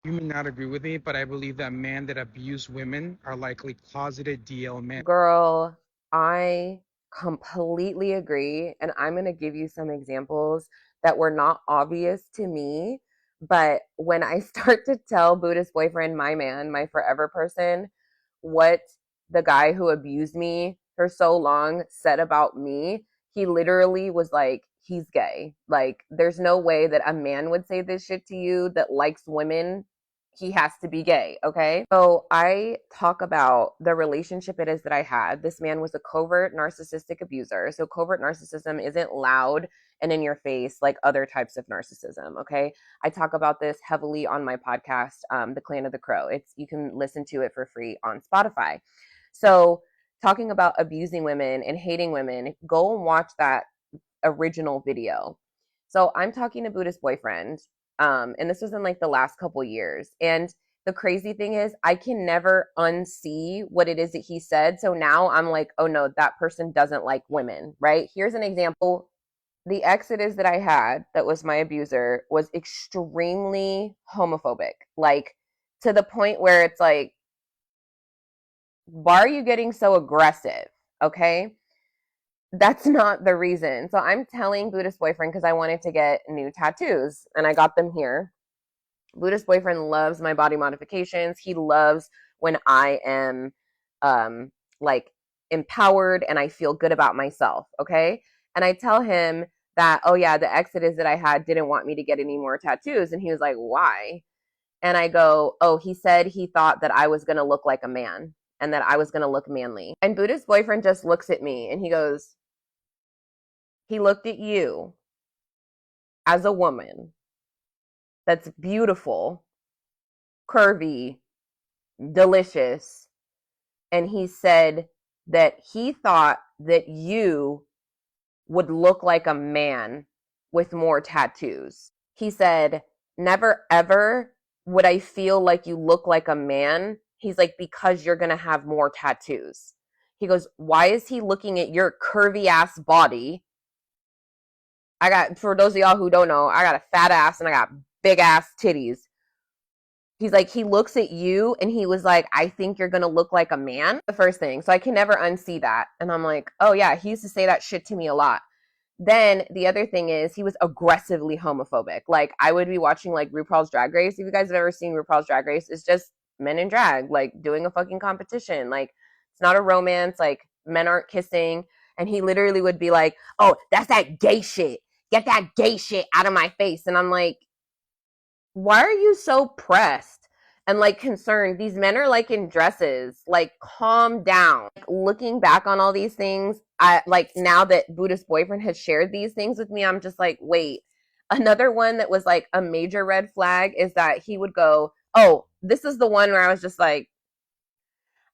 You may not agree with me, but I believe that men that abuse women are likely closeted DL men. Girl, I completely agree. And I'm going to give you some examples that were not obvious to me. But when I start to tell Buddhist boyfriend, my man, my forever person, what the guy who abused me for so long said about me, he literally was like, he's gay. Like, there's no way that a man would say this shit to you that likes women. He has to be gay. Okay. So I talk about the relationship it is that I had. This man was a covert narcissistic abuser. So covert narcissism isn't loud and in your face like other types of narcissism. Okay. I talk about this heavily on my podcast, The Clan of the Crow. You can listen to it for free on Spotify. So talking about abusing women and hating women, go and watch that original video. So I'm talking to Buddhist boyfriend, and this was in like the last couple years. And the crazy thing is, I can never unsee what it is that he said. So now I'm like, oh no, that person doesn't like women, right? Here's an example. The ex it is that I had, that was my abuser, was extremely homophobic, like to the point where it's like, why are you getting so aggressive? Okay. That's not the reason. So I'm telling Buddhist boyfriend because I wanted to get new tattoos and I got them here. Buddhist boyfriend loves my body modifications. He loves when I am like empowered and I feel good about myself. Okay. And I tell him that, oh yeah, the exodus that I had didn't want me to get any more tattoos. And he was like, why? And I go, oh, he said he thought that I was going to look like a man and that I was going to look manly. And Buddhist boyfriend just looks at me and he goes, he looked at you as a woman that's beautiful, curvy, delicious, and he said that he thought that you would look like a man with more tattoos. He said, never ever would I feel like you look like a man. He's like, because you're going to have more tattoos. He goes, why is he looking at your curvy ass body? I got, for those of y'all who don't know, I got a fat ass and I got big ass titties. He's like, he looks at you and he was like, I think you're going to look like a man. The first thing. So I can never unsee that. And I'm like, oh yeah, he used to say that shit to me a lot. Then the other thing is he was aggressively homophobic. Like I would be watching like RuPaul's Drag Race. If you guys have ever seen RuPaul's Drag Race, it's just men in drag, like doing a fucking competition. Like it's not a romance. Like men aren't kissing. And he literally would be like, oh, that's that gay shit. Get that gay shit out of my face. And I'm like, why are you so pressed and like concerned? These men are like in dresses. Like, calm down. Like, looking back on all these things, I like now that Buddhist boyfriend has shared these things with me, I'm just like, wait. Another one that was like a major red flag is that he would go, oh, this is the one where I was just like,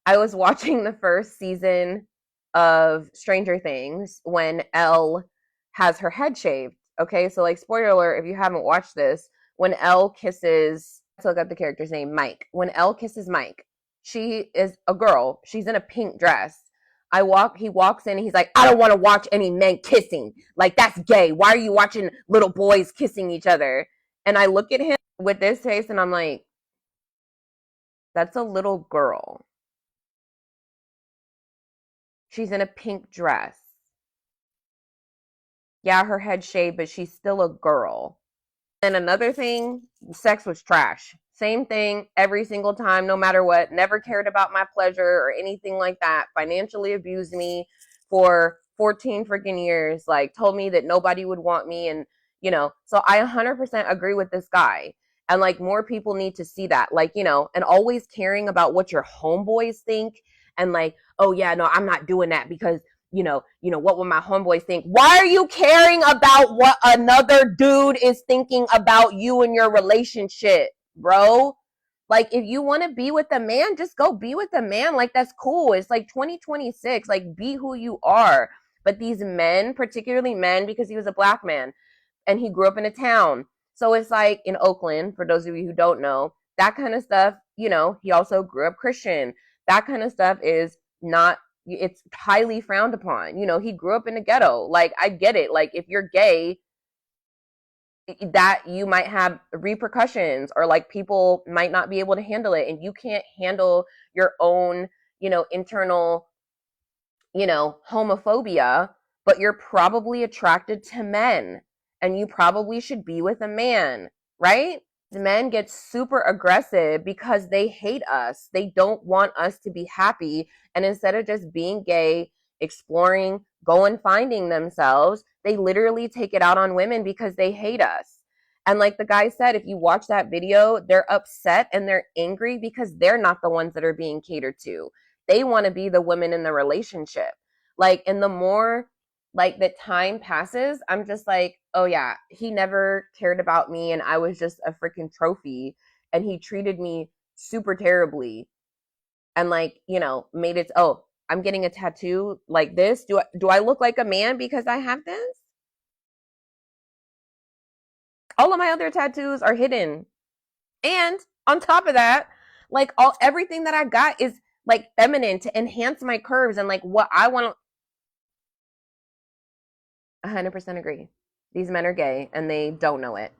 I was watching the first season of Stranger Things when Elle has her head shaved. Okay, so like spoiler alert if you haven't watched this, when Elle kisses, let's look up the character's name, Mike. When Elle kisses Mike, she is a girl. She's in a pink dress. He walks in and he's like, I don't want to watch any men kissing. Like that's gay. Why are you watching little boys kissing each other? And I look at him with this face and I'm like, that's a little girl. She's in a pink dress. Yeah, her head shaved, but she's still a girl. And another thing, sex was trash. Same thing every single time, no matter what. Never cared about my pleasure or anything like that. Financially abused me for 14 freaking years. Like, told me that nobody would want me. And, so I 100% agree with this guy. And, like, more people need to see that. Like, and always caring about what your homeboys think. And, like, oh, yeah, no, I'm not doing that because what will my homeboys think? Why are you caring about what another dude is thinking about you and your relationship, bro? Like, if you want to be with a man, just go be with a man. Like, that's cool. It's like 2026. Like, be who you are. But these men, particularly men, because he was a black man and he grew up in a town. So it's like in Oakland, for those of you who don't know, that kind of stuff, he also grew up Christian. That kind of stuff is not, it's highly frowned upon. He grew up in the ghetto. Like, I get it. Like, if you're gay, that you might have repercussions, or like people might not be able to handle it, and you can't handle your own, internal, homophobia, but you're probably attracted to men and you probably should be with a man, right? Men get super aggressive because they hate us. They don't want us to be happy. And instead of just being gay, exploring, going finding themselves, they literally take it out on women because they hate us. And like the guy said, if you watch that video, they're upset and they're angry because they're not the ones that are being catered to. They want to be the women in the relationship. Like, and the more like the time passes, I'm just like, oh yeah, he never cared about me and I was just a freaking trophy and he treated me super terribly and like, made it, oh, I'm getting a tattoo like this. Do I look like a man because I have this? All of my other tattoos are hidden. And on top of that, like everything that I got is like feminine to enhance my curves and like what I want to 100% agree. These men are gay and they don't know it.